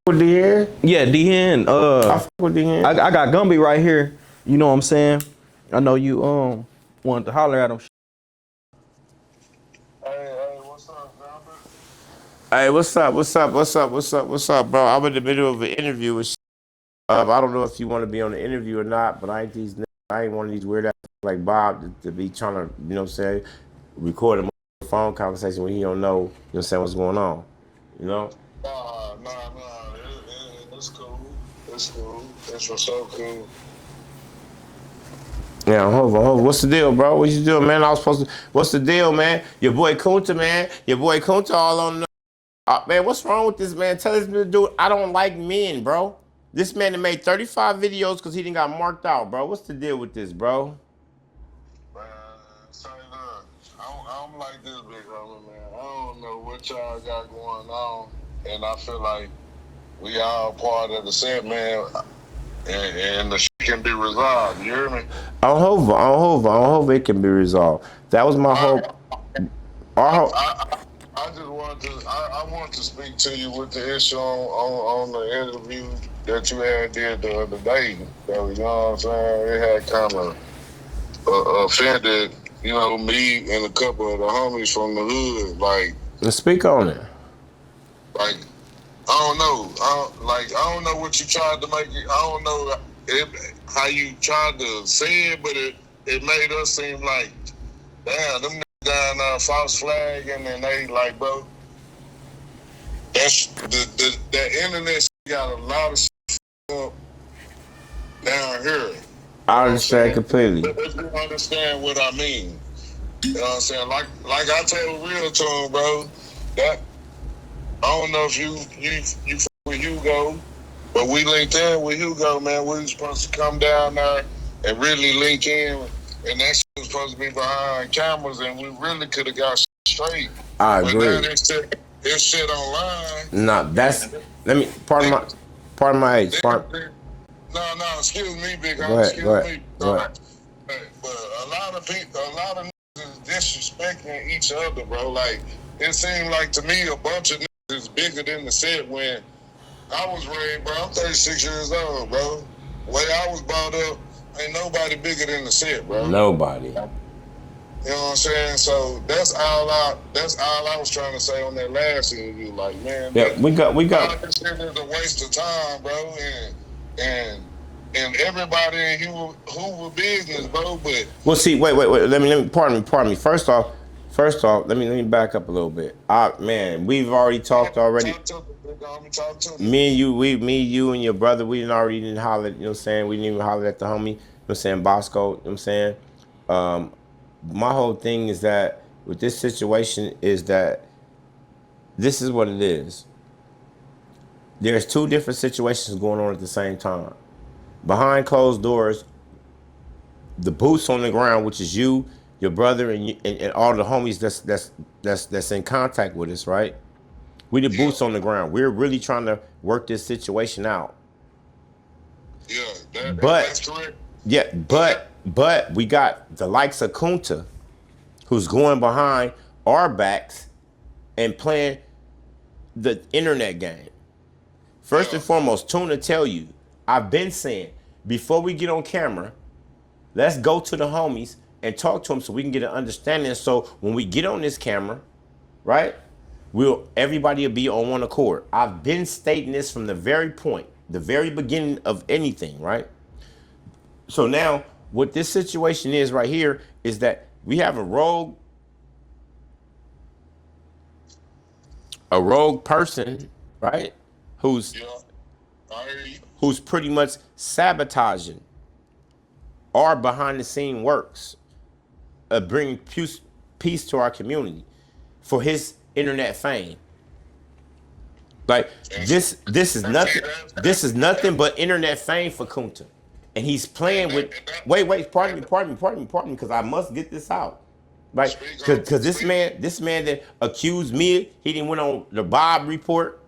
with DN. Yeah, DN. I fuck with DN. I got Gumby right here. You know what I'm saying? I know you wanted to holler at him. Hey, what's up, Gumby? Hey, what's up, bro? I'm in the middle of an interview with. I don't know if you want to be on the interview or not, but I ain't these. I ain't one of these weird ass like Bob to be trying to, you know what I'm saying, record a phone conversation when he don't know, you know what I'm saying, what's going on, you know? Nah. It's cool. It's cool. It's for so cool. Yeah, Hoover. What's the deal, bro? What you doing, man? I was supposed to. What's the deal, man? Your boy Kunta, man. Your boy Kunta all on the. Man, what's wrong with this man? Tell this dude I don't like men, bro. This man that made 35 videos because he didn't got marked out, bro. What's the deal with this, bro? Man, say look, I'm like this, big homie, man. I don't know what y'all got going on, and I feel like we all part of the set, man, and the shit can be resolved. You hear me? On Hoover, it can be resolved. That was my hope. I just wanted to. I want to speak to you with the issue on the interview that you had did the other day. So, you know what I'm saying? It had kind of offended, you know, me and a couple of the homies from the hood. Let's speak on it. Like I don't know. I don't know what you tried to make it. I don't know how you tried to say it, but it made us seem like, damn, them niggas down false flag, and then they like, bro, that's the internet got a lot of shit up down here. I understand completely. If you understand what I mean. You know what I'm saying? Like I tell real to him, bro, that I don't know if you with Hugo, but we linked in with Hugo, man. We were supposed to come down there and really link in, and that shit was supposed to be behind cameras, and we really could have got straight. I agree. But now this shit online. Nah, that's. Let me. Pardon my age. No, excuse me, big Go homie. ahead. Excuse me. But a lot of people, a lot of niggas is disrespecting each other, bro. Like, it seemed like to me a bunch of niggas is bigger than the set when I was raised, bro. I'm 36 years old, bro. The way I was brought up, ain't nobody bigger than the set, bro. Nobody. You know what I'm saying? So that's all I was trying to say on that last interview. Like, man, yeah, we got. This shit is a waste of time, bro. And everybody in Hoover business, bro. But well, see, wait. Let me. Pardon me. First off, let me back up a little bit. Man, we've already talked already. Talk to Me and you and your brother, we didn't holler. You know what I'm saying? We didn't even holler at the homie. You know what I'm saying? Bosco. You know what I'm saying? My whole thing is that with this situation is that this is what it is. There's two different situations going on at the same time. Behind closed doors, the boots on the ground, which is you, your brother, and all the homies that's in contact with us, right? We the boots on the ground. We're really trying to work this situation out. Yeah, that's correct. Yeah, but we got the likes of Kunta, who's going behind our backs and playing the internet game. First and foremost, Tuna tell you, I've been saying, before we get on camera, let's go to the homies and talk to them so we can get an understanding. So when we get on this camera, right, everybody will be on one accord. I've been stating this from the very point, the very beginning of anything, right? So now, what this situation is right here is that we have a rogue person, right, who's pretty much sabotaging our behind the scene works of bringing peace to our community for his internet fame. Like this is nothing but internet fame for Kunta. And he's playing with pardon me, because I must get this out. Like, cause this man that accused me, he didn't went on the Bob report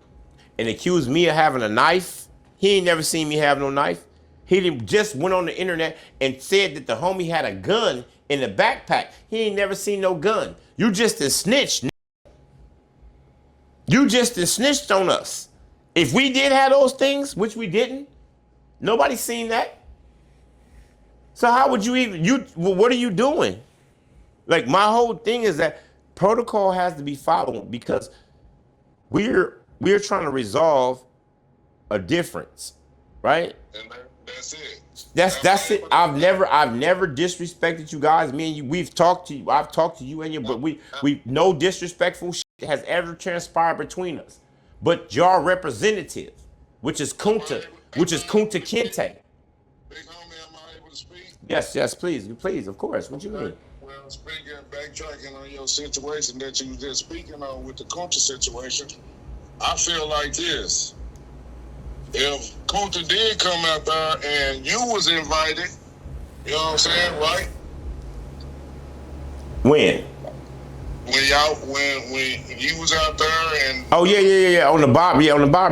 and accused me of having a knife. He ain't never seen me have no knife. He didn't just went on the internet and said that the homie had a gun in the backpack. He ain't never seen no gun. You just a snitch. You just a snitched on us. If we did have those things, which we didn't, nobody's seen that. So how would you even, what are you doing? Like, my whole thing is that protocol has to be followed because we're trying to resolve a difference, right? And that's it. That's it. I've never disrespected you guys. Me and you, we've talked to you. I've talked to you and you, but we no disrespectful shit has ever transpired between us. But your representative, which is Kunta Kinte. Big homie, am I able to speak? Yes, please, of course. What you mean? Well, speaking, backtracking on your situation that you were just speaking on with the Kunta situation, I feel like this. If Kunta did come out there and you was invited, you know what I'm saying, right? When? When you was out there and oh yeah on the Bob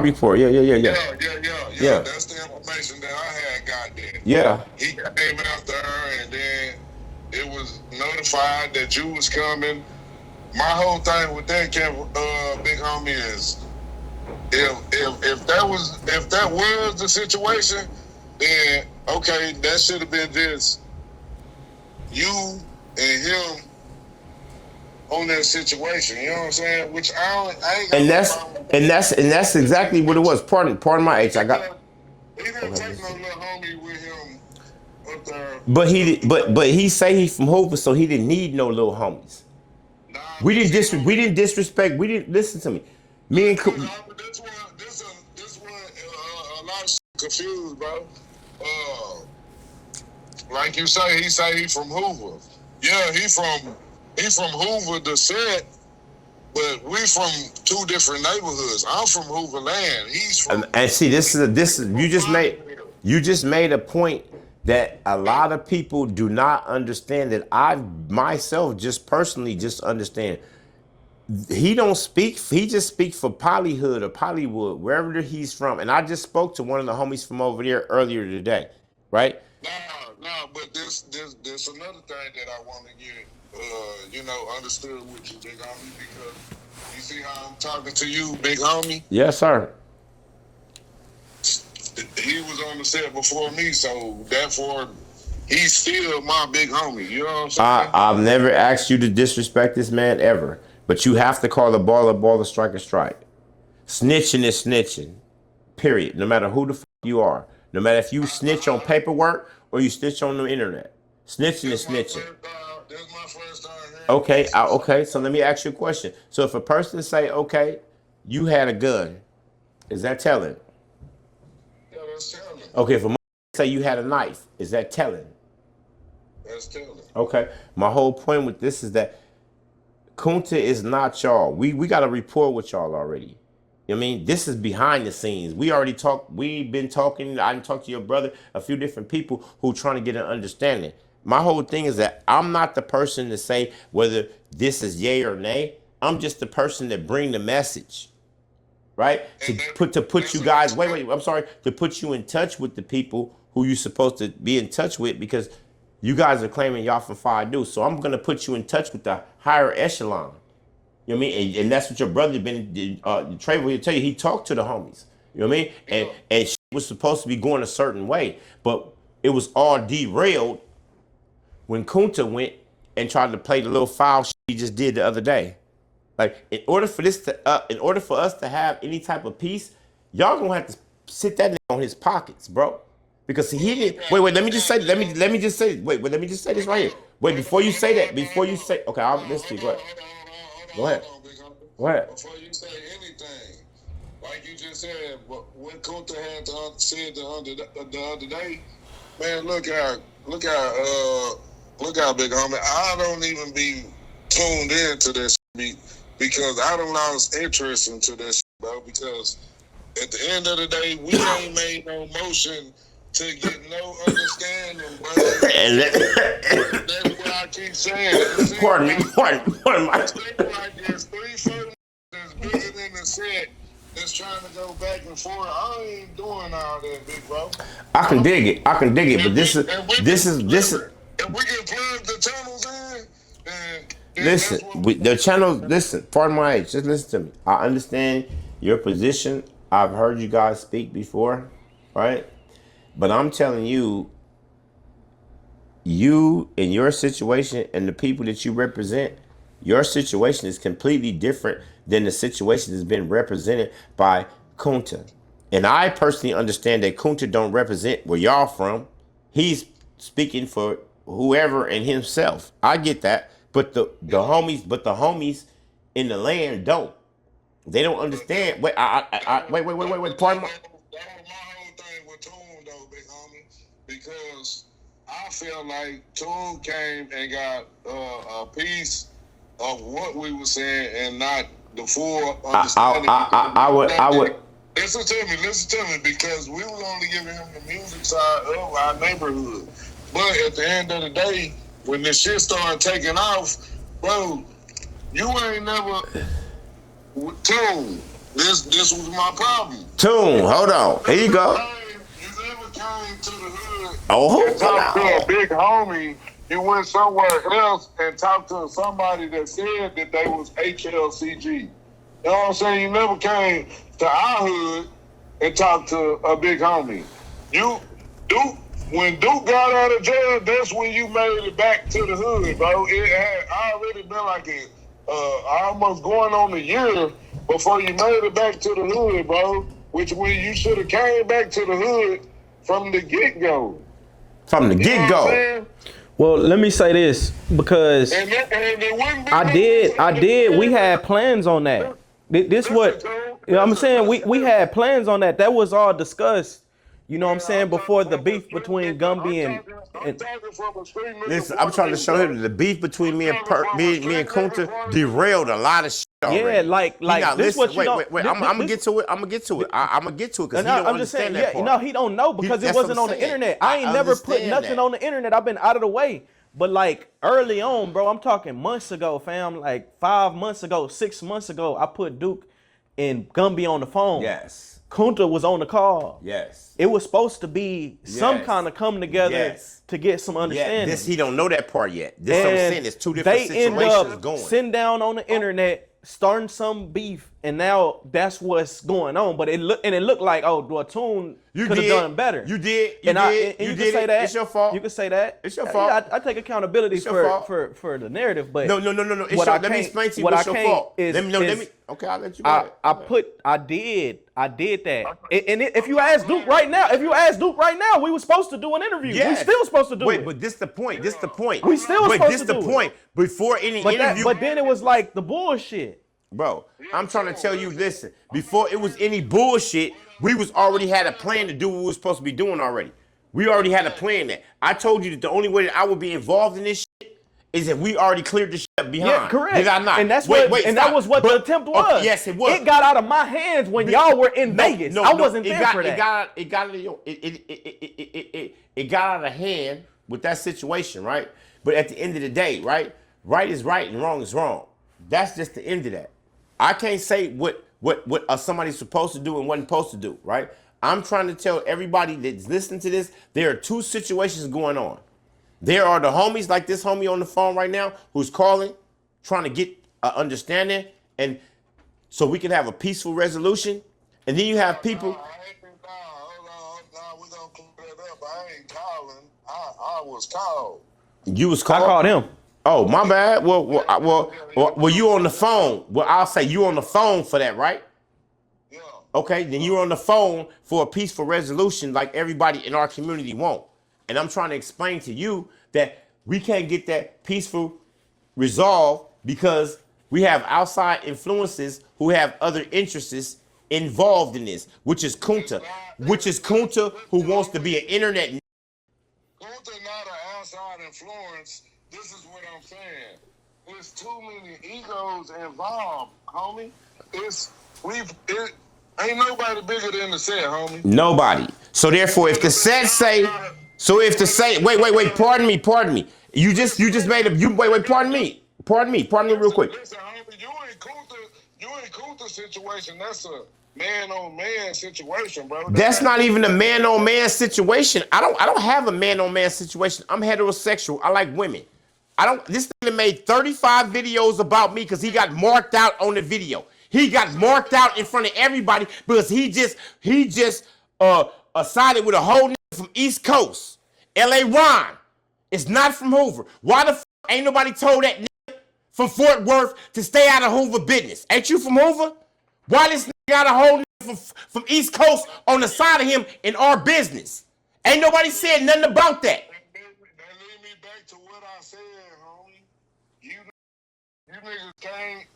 report yeah. That's the information that I had got there. Yeah. He came out there and then it was notified that you was coming. My whole thing with that, big homie, is if that was the situation, then okay, that should have been just you and him on that situation, you know what I'm saying? Which I ain't got and that's exactly what it was. Pardon my age. I got. He didn't take no little homie with him up there. But he say he from Hoover, so he didn't need no little homies. Nah, We didn't disrespect. We didn't listen to me. Me and this one a lot of shit confused, bro. Like you say, he from Hoover. Yeah, he from Hoover the set, but we from two different neighborhoods. I'm from Hoover Land. He's from and see this is you just made a point that a lot of people do not understand, that I myself just personally just understand. He don't speak, he just speaks for Polyhood or Pollywood, wherever he's from. And I just spoke to one of the homies from over there earlier today, right? Nah, but this another thing that I want to get understood with you, big homie, because you see how I'm talking to you, big homie? Yes, sir. He was on the set before me, so therefore he's still my big homie. You know what I'm saying? I've never asked you to disrespect this man ever, but you have to call a ball, a strike a strike. Snitching is snitching, period. No matter who the fuck you are, no matter if you snitch on paperwork or you snitch on the internet, snitching is snitching. This is my first time hearing Okay, this. okay. So let me ask you a question. So if a person say, okay, you had a gun, is that telling? Yeah, that's telling. Okay, if a say you had a knife, is that telling? That's telling. Okay. My whole point with this is that Kunta is not y'all. We got a rapport with y'all already. You know what I mean? This is behind the scenes. We already talked. We've been talking. I done talked to your brother, a few different people who trying to get an understanding. My whole thing is that I'm not the person to say whether this is yay or nay. I'm just the person that bring the message, right? To put you guys. Wait. I'm sorry. To put you in touch with the people who you're supposed to be in touch with, because you guys are claiming y'all from Fire Deuce. So I'm gonna put you in touch with the higher echelon. You know what I mean? And that's what your brother been. Trey will tell you, he talked to the homies. You know what I mean? And shit was supposed to be going a certain way, but it was all derailed when Kunta went and tried to play the little foul shit he just did the other day. Like, in order for us to have any type of peace, y'all gonna have to sit that on his pockets, bro. Because he didn't. Wait. Let me just say. Let me just say. Wait. Let me just say this right here. Wait. Before you say that. Okay. I'll listen to you. Go ahead. Go ahead. Go ahead. Before you say anything, like you just said, what Kunta had said the other day, man, look out, big homie. I don't even be tuned into this because I don't lost interest into this, bro. Because at the end of the day, we ain't made no motion to get no understanding, bro. And That's what I keep saying. pardon me. Like there's 3-4 that's bigger than the set that's trying to go back and forth. I ain't doing all that, big bro. I can dig it. But this is. If we can plug the channels in, then Listen, the channel. Listen, pardon my age. Just listen to me. I understand your position. I've heard you guys speak before, right? But I'm telling you, you and your situation and the people that you represent, your situation is completely different than the situation that's been represented by Kunta. And I personally understand that Kunta don't represent where y'all from. He's speaking for whoever and himself. I get that. But the homies in the land don't. They don't understand. Wait, wait. Pardon me. That was my whole thing with Toon, though, big homie, because I feel like Toon came and got a piece of what we were saying and not the full understanding. I would. Listen to me, because we were only giving him the music side of our neighborhood. But at the end of the day, when this shit started taking off, bro, you ain't never Toon. This was my problem. Toon, hold on. Here you go. You never came to the hood Oh, and talked to a big homie. You went somewhere else and talked to somebody that said that they was HLCG. You know what I'm saying? You never came to our hood and talked to a big homie. When Duke got out of jail, that's when you made it back to the hood, bro. It had already been like almost going on a year before you made it back to the hood, bro. Which when you should have came back to the hood from the get-go. From the get-go. Well, let me say this, because I did. We had plans on that. This what, you know what I'm saying? We had plans on that. That was all discussed. You know what I'm saying? Before the beef between Gumby and listen, I'm trying to show him that the beef between me and Kunta derailed a lot of shit already. Yeah, like this what you don't. Wait. I'm gonna get to it. I'm gonna get to it because he don't understand that part. No, he don't know because it wasn't on the internet. I ain't never put nothing on the internet. I've been out of the way. But like early on, bro, I'm talking months ago, fam. Like 5 months ago, 6 months ago, I put Duke and Gumby on the phone. Yes. Kunta was on the call. Yes. It was supposed to be some kind of come together to get some understanding. This he don't know that part yet. This what I'm saying. It's two different situations they end up going. Sitting down on the internet, starting some beef, and now that's what's going on. But it looked like, oh, well, Toon could have done better. You did. You can say that. It's your fault. You can say that. It's your fault. I take accountability for the narrative, but no. Let me explain to you what's your fault. Let me. Okay, I'll let you go. I did that. And if you ask Duke right now, we were supposed to do an interview. Yes. We still supposed to do it. Wait, but this the point. This the point. We still supposed to do it. But this the point. Before any interview. But then it was like the bullshit. Bro, I'm trying to tell you, listen, before it was any bullshit, we was already had a plan to do what we were supposed to be doing already. We already had a plan that. I told you that the only way that I would be involved in this shit is if we already cleared the shit up behind. Yeah, correct. Did I not? And that's that was what the attempt was. Okay, yes, it was. It got out of my hands when y'all were in Vegas. I wasn't there for that. It got out of hand with that situation, right? But at the end of the day, right is right and wrong is wrong. That's just the end of that. I can't say what somebody's supposed to do and wasn't supposed to do, right? I'm trying to tell everybody that's listening to this, there are two situations going on. There are the homies like this homie on the phone right now who's calling, trying to get an understanding, and so we can have a peaceful resolution. And then you have people. Hold on. We're going to clear that up. I ain't calling. I was called. You was called? I called him. Oh, my bad. Well, you on the phone. Well, I'll say you on the phone for that, right? Yeah. Okay, then you're on the phone for a peaceful resolution like everybody in our community won't. And I'm trying to explain to you that we can't get that peaceful resolve because we have outside influences who have other interests involved in this, which is Kunta who wants to be an internet. Kunta not an outside influence. This is what I'm saying. There's too many egos involved, homie. Ain't nobody bigger than the set, homie. Nobody. So therefore, if the set say, wait, pardon me. You just made pardon me real quick. Listen, homie, you ain't Kunta situation. That's a man-on-man situation, bro. That's not even a man-on-man situation. I don't have a man-on-man situation. I'm heterosexual. I like women. This nigga made 35 videos about me because he got marked out on the video. He got marked out in front of everybody because he just sided with a whole nigga from East Coast. L.A. Ron is not from Hoover. Why the ain't nobody told that nigga from Fort Worth to stay out of Hoover business? Ain't you from Hoover? Why this nigga got a whole nigga from East Coast on the side of him in our business? Ain't nobody said nothing about that. That lead me back to what I said, homie. You niggas came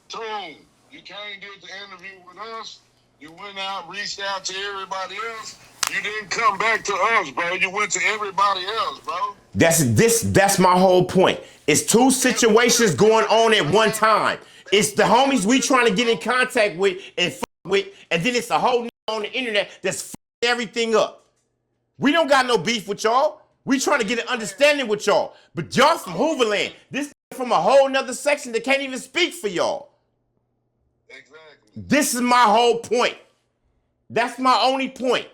through. You can't get the interview with us. You went out, reached out to everybody else. You didn't come back to us, bro. You went to everybody else, bro. That's my whole point. It's two situations going on at one time. It's the homies we trying to get in contact with and with, and then it's a whole nigga on the internet that's everything up. We don't got no beef with y'all. We trying to get an understanding with y'all. But y'all from Hooverland. This from a whole nother section that can't even speak for y'all. Exactly. This is my whole point. That's my only point.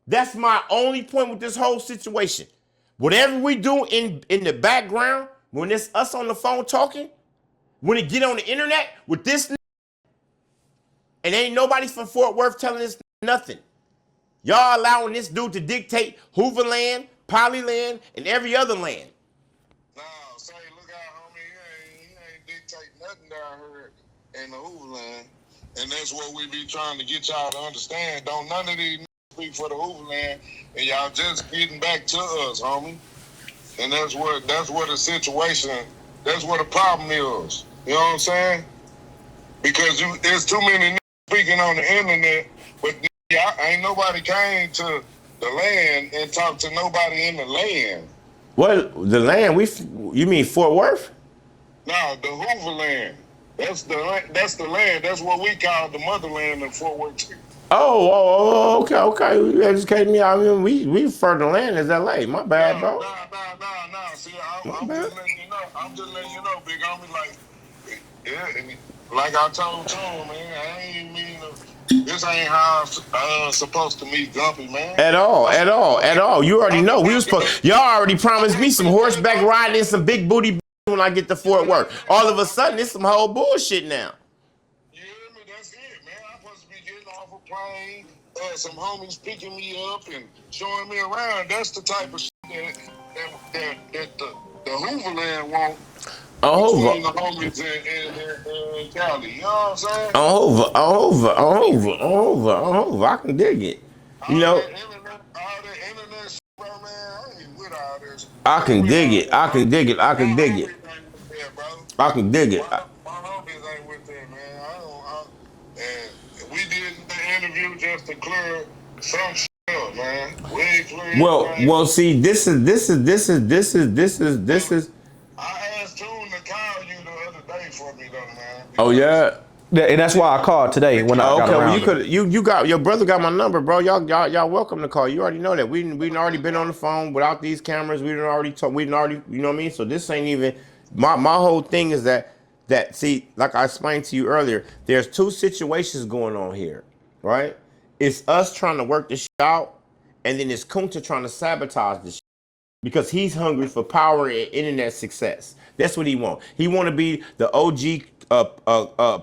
That's my only point with this whole situation. Whatever we do in the background, when it's us on the phone talking, when it get on the internet with this, and ain't nobody from Fort Worth telling us nothing. Y'all allowing this dude to dictate Hooverland, Polyland, and every other land. No, say, look out, homie. He ain't dictate nothing down here in the Hooverland. And that's what we be trying to get y'all to understand. Don't none of these speak for the Hooverland, and y'all just getting back to us, homie. And that's what the situation, that's what the problem is. You know what I'm saying? Because there's too many speaking on the internet, but ain't nobody came to the land and talked to nobody in the land. Well, the land, you mean Fort Worth? No, the Hooverland. That's the land. That's what we call the motherland in Fort Worth. Okay. You educated me. I mean, we refer to land as LA. My bad, bro. No. See, I'm just letting you know. I'm just letting you know, big homie. Like I told Tom, man, I ain't mean to. This ain't how I'm supposed to meet Gumpy, man. At all. You already know. Y'all already promised me some horseback riding and some big booty when I get to Fort Worth. All of a sudden, it's some whole bullshit now. You hear me? That's it, man. I'm supposed to be getting off a plane, some homies picking me up and showing me around. That's the type of shit that the Hooverland want. Between the homies in Cali. You know what I'm saying? Hoover. I can dig it. You know? All that internet shit, bro, man, I ain't with all this. I can dig it. I can dig it. My homies ain't with that, man. And we did the interview just to clear some shit up, man. We ain't cleared. Well, see, this is. I asked Tune to call you the other day for me, though, man. Oh yeah. Yeah, and that's why I called today when I got around. Well, you got your brother got my number, bro. Y'all welcome to call. You already know that. We already been on the phone without these cameras. We done already talk. We done already, you know what I mean. So this ain't even my whole thing is that see, like I explained to you earlier, there's two situations going on here, right? It's us trying to work this shit out, and then it's Kunta trying to sabotage this shit because he's hungry for power and internet success. That's what he want. He want to be the OG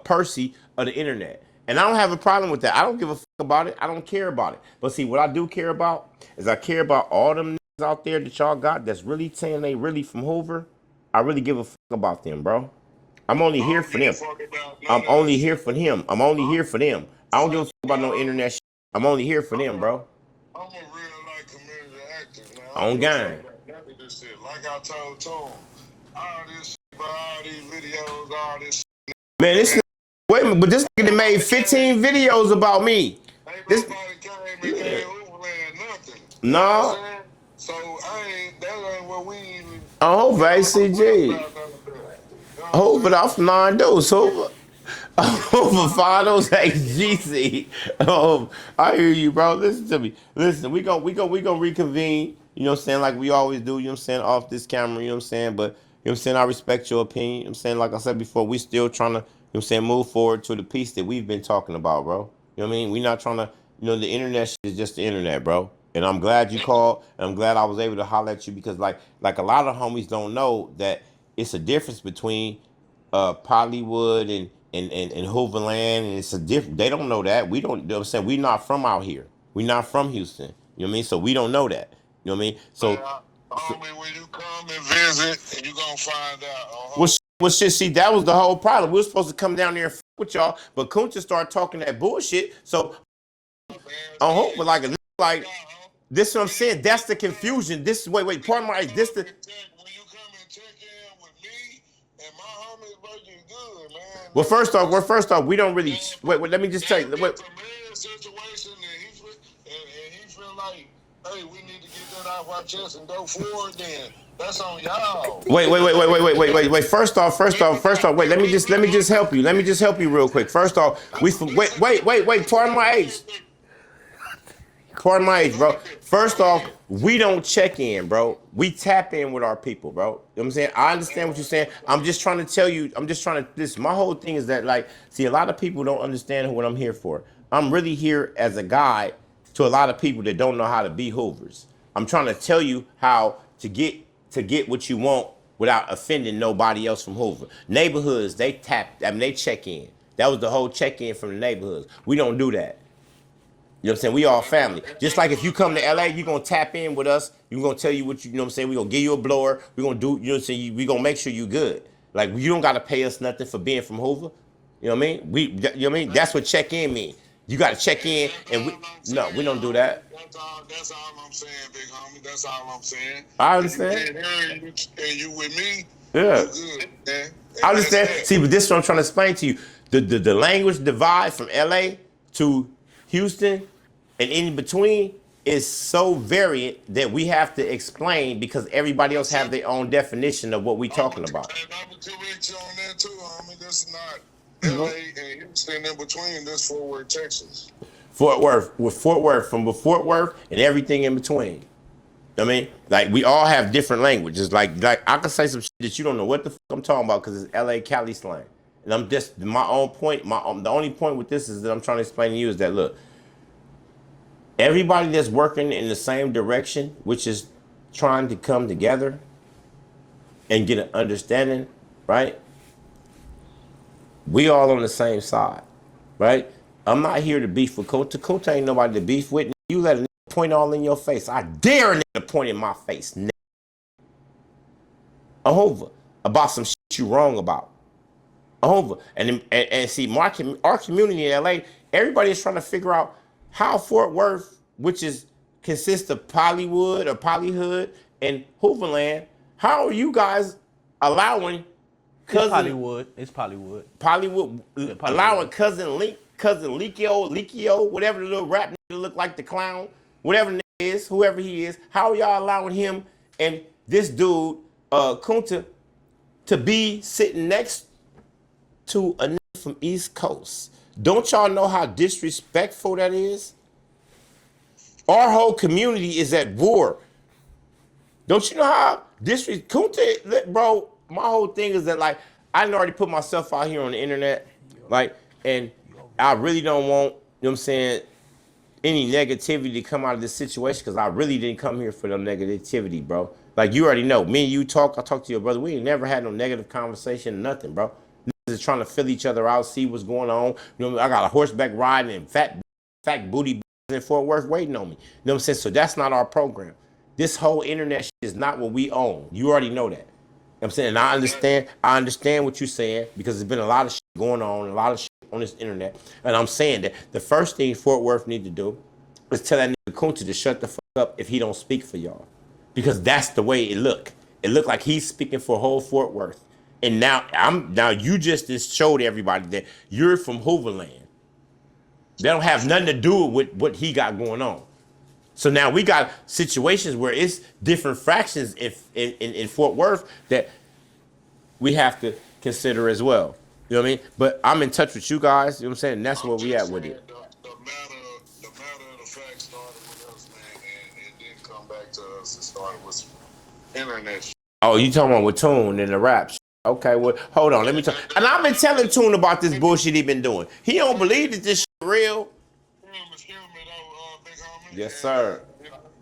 Percy of the internet. And I don't have a problem with that. I don't give a fuck about it. I don't care about it. But see, what I do care about is I care about all them niggas out there that y'all got that's really saying they really from Hoover. I really give a fuck about them, bro. I'm only here for them. I'm only here for him. I'm only here for them. I don't give a fuck about no internet shit. I'm only here for them, bro. I'm a real life community actor, man. On game. Like I told Tom, all this shit, all these videos, all this shit. Man, wait a minute, but this nigga done made 15 videos about me. This nobody came and gave Hooverland nothing. No. So that ain't what we even. Hoover ACG. Hoover off 9 dose. Hoover 5 dose HGC. I hear you, bro. Listen to me. Listen, we gonna reconvene. You know what I'm saying? Like we always do. You know what I'm saying? Off this camera. You know what I'm saying? But you know what I'm saying? I respect your opinion. You know what I'm saying? Like I said before, we still trying to, you know what I'm saying, move forward to the piece that we've been talking about, bro. You know what I mean? We're not trying to, you know, the internet shit is just the internet, bro. And I'm glad you called, and I'm glad I was able to holler at you because like a lot of homies don't know that it's a difference between Pollywood in Hooverland, and it's a different. They don't know that. We don't. You know what I'm saying, we not from out here. We not from Houston. You know what I mean? So we don't know that. You know what I mean? So, Homie, when you come and visit, and you gonna find out. well, shit. See, that was the whole problem. We were supposed to come down there and fuck with y'all, but Kunta started talking that bullshit. So on Hoover, like this is what I'm saying. That's the confusion. This is wait. Pardon my. This the. When you come and check in with me and my homies, bro, you good, man. Well, first off, we don't really. Wait. Let me just tell you. Wait. It's a man situation, and he feel like, hey, we need to get that off our chest and go forward. Then that's on y'all. Wait. First off. Wait. Let me just help you. Let me just help you real quick. First off, wait. Pardon my age, bro. First off, we don't check in, bro. We tap in with our people, bro. You know what I'm saying? I understand what you're saying. I'm just trying to tell you, my whole thing is that, like, see, a lot of people don't understand what I'm here for. I'm really here as a guide to a lot of people that don't know how to be Hoovers. I'm trying to tell you how to get what you want without offending nobody else from Hoover. Neighborhoods, they check in. That was the whole check-in from the neighborhoods. We don't do that. You know what I'm saying? We all family. Just like if you come to LA, you're going to tap in with us. We're going to tell you what you know what I'm saying? We're going to give you a blower. We're going to do, you know what I'm saying? We're going to make sure you good. Like, you don't got to pay us nothing for being from Hoover. You know what I mean? You know what I mean? That's what check-in mean. You got to check in, and we don't do that. That's all I'm saying, big homie. That's all I'm saying. I understand. And you with me, yeah. You good, man. I understand. See, but this is what I'm trying to explain to you. The language divide from LA to Houston and in between is so variant that we have to explain because everybody else have their own definition of what we talking about. And I'm gonna correct you on that too, homie. This is not LA and Houston in between. This Fort Worth, Texas. Fort Worth, from Fort Worth and everything in between. I mean, like, we all have different languages. Like I can say some shit that you don't know what the fuck I'm talking about because it's LA Cali slang. And I'm just my own point. The only point with this is that I'm trying to explain to you is that, look, everybody that's working in the same direction, which is trying to come together and get an understanding, right? We all on the same side, right? I'm not here to beef with Kunta. Kunta ain't nobody to beef with. You let a nigga point all in your face. I dare a nigga to point in my face, nigga. Over about some shit you wrong about. Over. And see, our community in LA, everybody is trying to figure out how Fort Worth, which consists of Polywood or Polyhood and Hooverland, how are you guys allowing It's Polywood. Allowing cousin Leakio, whatever the little rap nigga look like, the clown, whatever nigga is, whoever he is, how are y'all allowing him and this dude, Kunta, to be sitting next to a nigga from East Coast? Don't y'all know how disrespectful that is? Our whole community is at war. Don't you know how disrespectful, bro? My whole thing is that, like, I done already put myself out here on the internet, like, and I really don't want, you know what I'm saying, any negativity to come out of this situation because I really didn't come here for no negativity, bro. Like, you already know, me and you talk, I talk to your brother, we ain't never had no negative conversation, nothing, bro. Niggas is trying to fill each other out, see what's going on. You know, I got a horseback riding and fat booty in Fort Worth waiting on me. You know what I'm saying? So that's not our program. This whole internet shit is not what we own. You already know that. You know what I'm saying? And I understand what you're saying because there's been a lot of shit going on, a lot of shit on this internet. And I'm saying that the first thing Fort Worth need to do is tell that nigga Kunta to shut the fuck up if he don't speak for y'all. Because that's the way it look. It looked like he's speaking for whole Fort Worth. And now you just showed everybody that you're from Hooverland. They don't have nothing to do with what he got going on. So now we got situations where it's different fractions in Fort Worth that we have to consider as well. You know what I mean? But I'm in touch with you guys. You know what I'm saying? And that's where we at with it. The matter of the fact started with us, man, and it didn't come back to us. It started with internet shit. Oh, you talking about with Tune and the rap? Okay, well, hold on. Let me talk. And I've been telling Tune about this bullshit he been doing. He don't believe that this shit real. Excuse me, though, big homie. Yes, sir.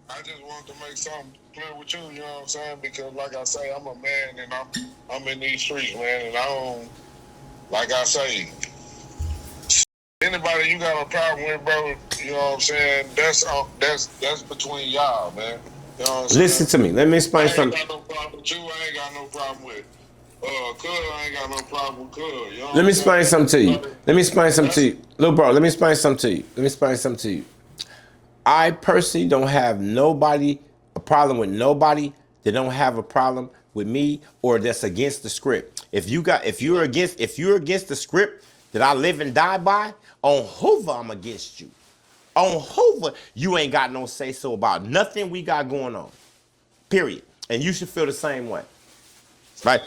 I just want to make something clear with you. You know what I'm saying? Because, like I say, I'm a man, and I'm in these streets, man, and like I say, anybody you got a problem with, bro, you know what I'm saying? That's between y'all, man. You know what I'm saying? Listen to me. Let me explain something. I ain't got no problem with you. I ain't got no problem with Cuz. I ain't got no problem with Cuz. You know Let me explain something to you. Let me explain something to you. Look, bro, let me explain something to you. Let me explain something to you. I personally don't have a problem with nobody that don't have a problem with me or that's against the script. If you're against the script that I live and die by, on Hoover, I'm against you. On Hoover, you ain't got no say so about nothing we got going on. Period. And you should feel the same way. Right?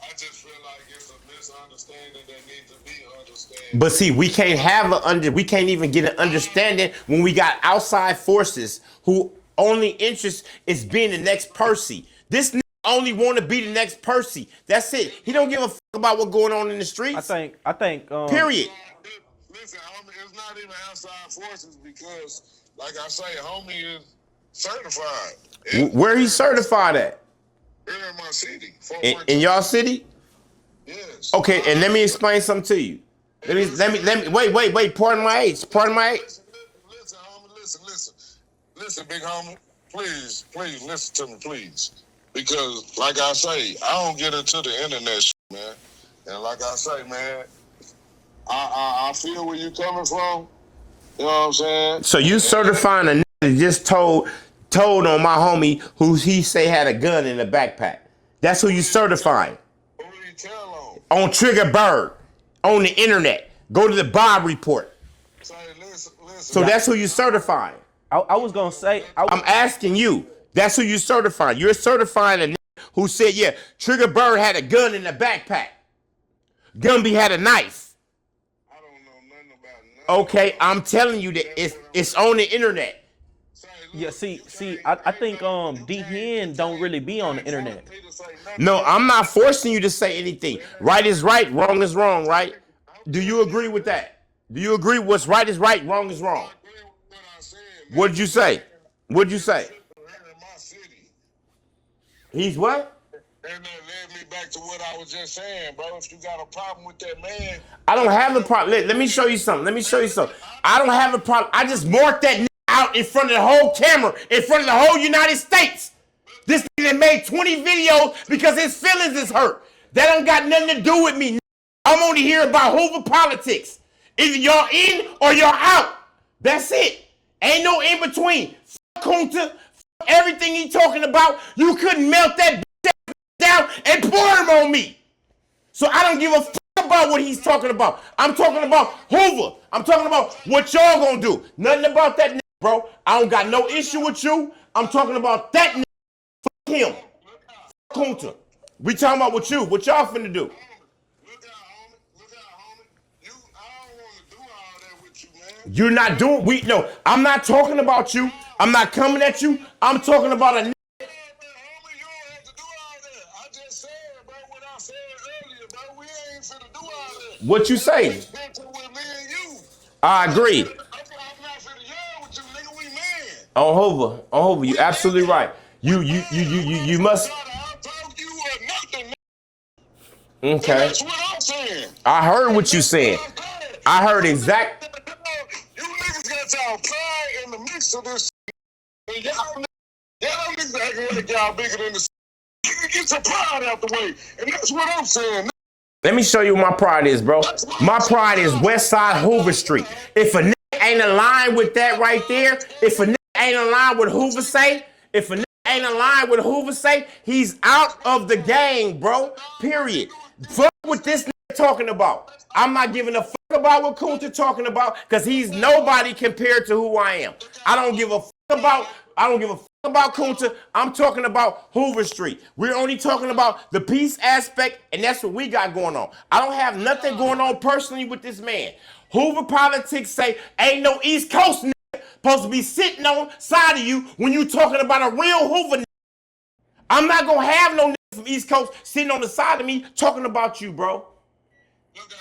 I just feel like it's a misunderstanding that needs to be understood. But see, we can't even get an understanding when we got outside forces who only interest is being the next Percy. This nigga only want to be the next Percy. That's it. He don't give a fuck about what's going on in the streets. I think. Period. Listen, homie, it's not even outside forces because, like I say, homie is certified. Where he certified at? Here in my city. In y'all city? Yes. Okay, and let me explain something to you. Let me wait, pardon my age. Listen, homie, listen, big homie. Please listen to me, please. Because, like I say, I don't get into the internet shit, man. And like I say, man, I feel where you coming from. You know what I'm saying? So you certifying a nigga that just told on my homie who he say had a gun in the backpack. That's who you certifying. Who do you tell on? On Trigger Bird. On the internet. Go to the Bob report. Say, listen. So that's who you certifying. I was gonna say. I'm asking you. That's who you certifying. You're certifying a nigga who said, yeah, Trigger Bird had a gun in the backpack. Gumby had a knife. I don't know nothing about nothing. Okay, I'm telling you that it's on the internet. Yeah, see, I think D Hen don't really be on the internet. No, I'm not forcing you to say anything. Right is right, wrong is wrong, right? Do you agree with that? Do you agree what's right is right, wrong is wrong? What did you say? What did you say? He's what? And that led me back to what I was just saying, bro. If you got a problem with that man, I don't have a problem. Let me show you something. I don't have a problem. I just marked that nigga out in front of the whole camera, in front of the whole United States. This nigga that made 20 videos because his feelings is hurt. That don't got nothing to do with me. I'm only here about Hoover politics. Either y'all in or y'all out. That's it. Ain't no in between. Fuck Kunta. Fuck everything he talking about. You couldn't melt that down and pour him on me. So I don't give a fuck about what he's talking about. I'm talking about Hoover. I'm talking about what y'all gonna do. Nothing about that nigga, bro. I don't got no issue with you. I'm talking about that nigga. Fuck him. Fuck Kunta. We talking about what y'all finna do. look out, homie. I don't want to do all that with you, man. You're not doing, no, I'm not talking about you. I'm not coming at you. I'm talking about a nigga. Homie, you don't have to do all that. I just said, bro, what I said earlier, bro. We ain't finna do all that. What you say? With me and you. I agree. I'm not finna yell with you, nigga. We man. On Hoover, you absolutely right. You must. Okay. That's what I'm saying. I heard what you said. I heard exact. You niggas got y'all pride in the mix of this. And y'all niggas acting like y'all bigger than the. Get your pride out the way. And that's what I'm saying. Let me show you what my pride is, bro. My pride is West Side Hoover Street. If a nigga ain't aligned with that right there, if a nigga ain't aligned with Hoover say, if a nigga ain't aligned with Hoover say, he's out of the game, bro. Period. Fuck what this nigga talking about. I'm not giving a fuck about what Kunta talking about because he's nobody compared to who I am. I don't give a fuck about Kunta. I'm talking about Hoover Street. We're only talking about the peace aspect, and that's what we got going on. I don't have nothing going on personally with this man. Hoover politics say ain't no East Coast nigga supposed to be sitting on side of you when you talking about a real Hoover nigga. I'm not gonna have no nigga from East Coast sitting on the side of me talking about you, bro.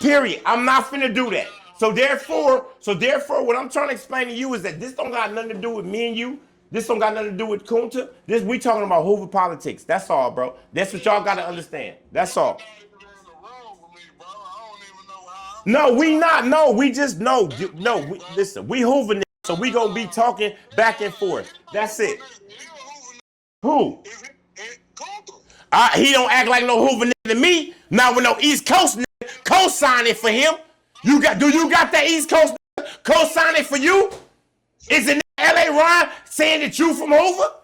Period. I'm not finna do that. So therefore, what I'm trying to explain to you is that this don't got nothing to do with me and you. This don't got nothing to do with Kunta. We talking about Hoover politics. That's all, bro. That's what y'all gotta understand. That's all. No, we not. No, we just no. No, listen. We Hoover niggas, so we gonna be talking back and forth. That's it. Who? He don't act like no Hoover nigga to me. Now with no East Coast nigga co-signing for him. Do you got that East Coast nigga co-signing for you? Is it LA Ron saying that you from Hoover?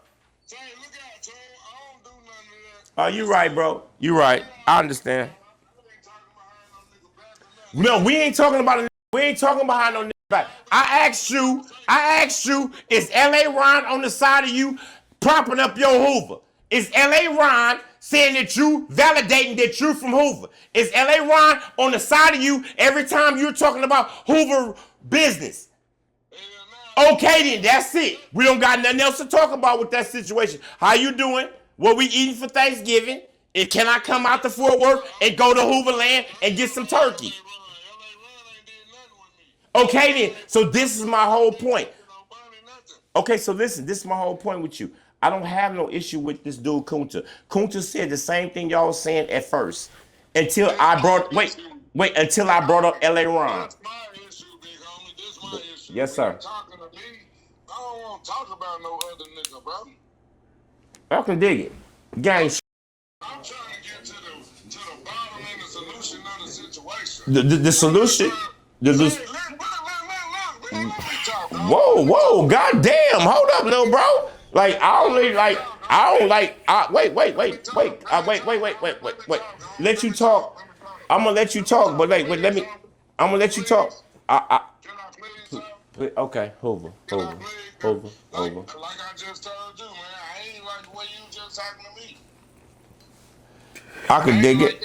Oh, you right, bro. You right. I understand. No, we ain't talking about how no nigga back. I asked you, is LA Ron on the side of you propping up your Hoover? Is LA Ron saying that you validating that you're from Hoover? Is LA Ron on the side of you every time you're talking about Hoover business? Okay then, that's it. We don't got nothing else to talk about with that situation. How you doing? What we eating for Thanksgiving? And can I come out to Fort Worth and go to Hooverland and get some turkey? Okay then, so this is my whole point. Okay, so listen, this is my whole point with you. I don't have no issue with this dude Kunta. Kunta said the same thing y'all was saying at first. Until I brought up LA Ron. That's my issue, big homie. This is my issue. Yes, sir. Talking to me, I don't want to talk about no other nigga, bro. I can dig it. Gang. I'm trying to get to the bottom and the solution of the situation. The solution. Look. Whoa, goddamn! Hold up, little bro. Like wait. Let you talk. I'm gonna let you talk, but I'm gonna let you talk. Okay, Hoover. Like I just told you, man, I ain't like the way you just talking to me. I can dig it.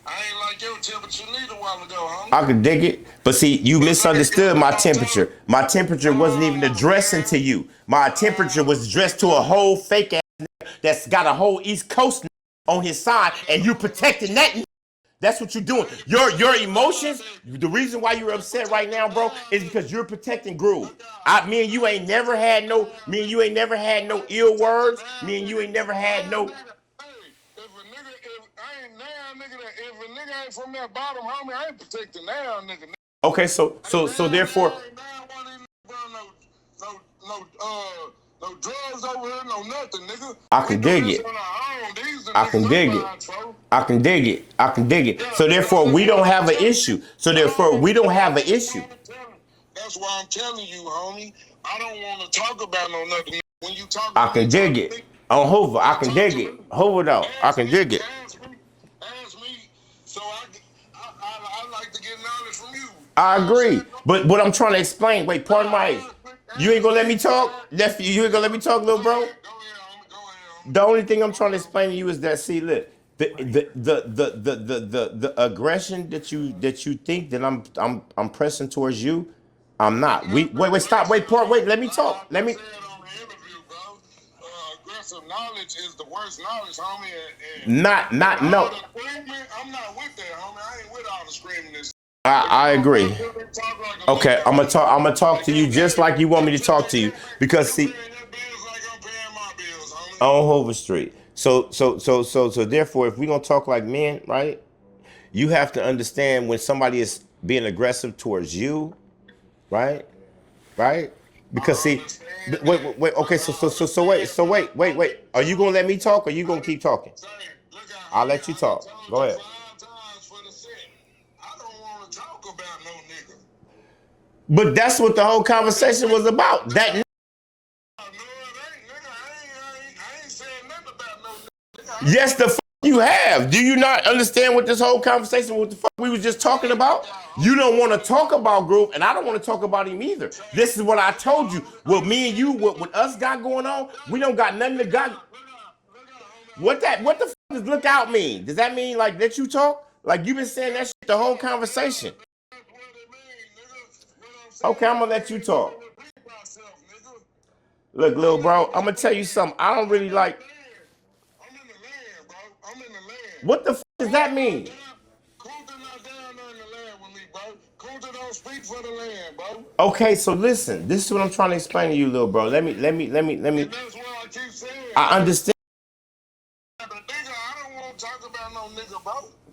I ain't like your temperature neither a while ago, homie. I can dig it, but see, you misunderstood my temperature. My temperature wasn't even addressing to you. My temperature was addressed to a whole fake ass nigga that's got a whole East Coast on his side, and you protecting that. That's what you're doing. Your emotions. The reason why you're upset right now, bro, is because you're protecting Groove. Me and you ain't never had no ill words. Me and you ain't never had no. If a nigga ain't from that bottom, homie, I ain't protecting now, nigga. Okay, so therefore. No drugs over here, no nothing, nigga. I can dig it. I can dig it. So therefore, we don't have an issue. That's why I'm telling you, homie. I don't want to talk about no nothing. When you talk, I can dig it. On Hoover, I can dig it. Hoover though, I can dig it. Ask me, so I like to get knowledge from you. I agree, but what I'm trying to explain. Wait, pardon my age. You ain't gonna let me talk, nephew. You ain't gonna let me talk, little bro. Go ahead. The only thing I'm trying to explain to you is that, see, look, the aggression that you think that I'm pressing towards you, I'm not. Wait, stop. Wait, let me talk. Let me. Aggressive knowledge is the worst knowledge, homie. No. I'm not with that, homie. I ain't with all the screaming this. I agree. Okay, I'm gonna talk to you just like you want me to talk to you, because see, on Hoover Street. So therefore, if we're gonna talk like men, right? You have to understand when somebody is being aggressive towards you, right? Because see, wait. Okay, so wait. Are you gonna let me talk, or you gonna keep talking? I'll let you talk. Go ahead. But that's what the whole conversation was about. That. Yes, the fuck you have. Do you not understand what this whole conversation, what the fuck we was just talking about? You don't want to talk about Groove, and I don't want to talk about him either. This is what I told you. What me and you, what us got going on, we don't got nothing to got. What the fuck does look out mean? Does that mean like that you talk? Like you been saying that shit the whole conversation. Okay, I'm gonna let you talk. Look, little bro, I'm gonna tell you something. I don't really like. What the fuck does that mean? Okay, so listen. This is what I'm trying to explain to you, little bro. Let me. I understand.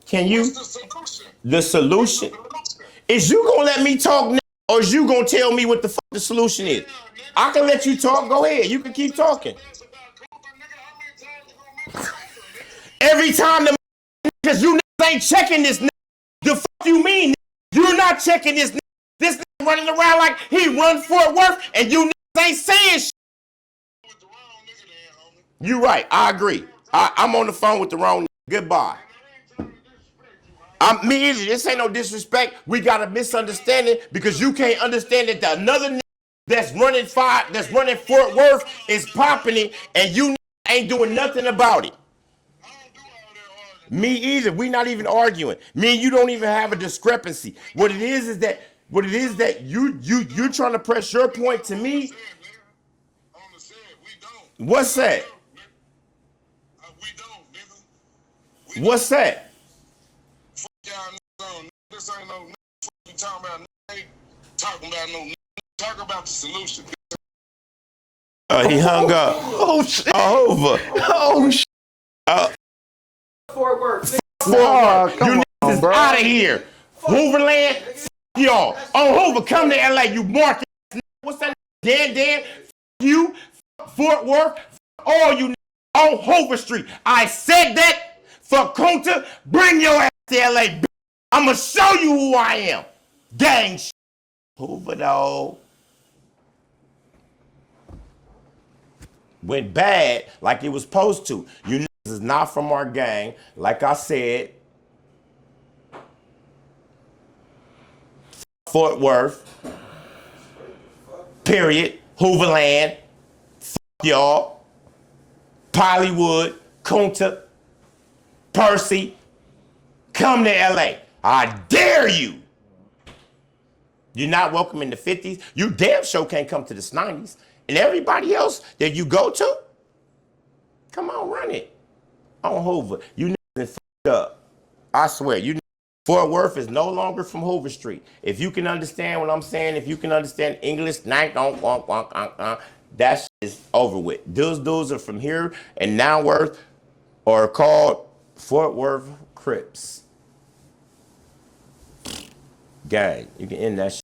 Can you? The solution Is you gonna let me talk now, or is you gonna tell me what the fuck the solution is? I can let you talk. Go ahead. You can keep talking. Every time the because you ain't checking this. The fuck you mean? You're not checking this. This running around like he run Fort Worth, and you ain't saying shit. You right. I agree. I'm on the phone with the wrong. Goodbye. Me either. This ain't no disrespect. We got a misunderstanding because you can't understand that another that's running Fort Worth is popping it, and you ain't doing nothing about it. Me either. We not even arguing. Me and you don't even have a discrepancy. What it is that you're trying to press your point to me. What's that? What's that? This ain't no you talking about no talk about the solution. He hung up. Oh shit. Hoover. Oh shit. Fort Worth. You niggas is out of here. Hooverland, y'all. On Hoover, come to LA, you mark. What's that? Dan, you, Fort Worth, all you on Hoover Street. I said that for Kunta. Bring your ass to LA. I'ma show you who I am. Gang shit. Hoover though. Went bad like it was supposed to. You niggas is not from our gang. Like I said, Fort Worth, period, Hooverland, y'all, Pollywood, Kunta, Percy, come to LA. I dare you. You're not welcome in the 50s. You damn sure can't come to the 90s. And everybody else that you go to, come on, run it. On Hoover. You niggas fucked up. I swear, Fort Worth is no longer from Hoover Street. If you can understand what I'm saying, if you can understand English, that shit is over with. Those dudes are from here and now Worth are called Fort Worth Crips. Gang, you can end that shit.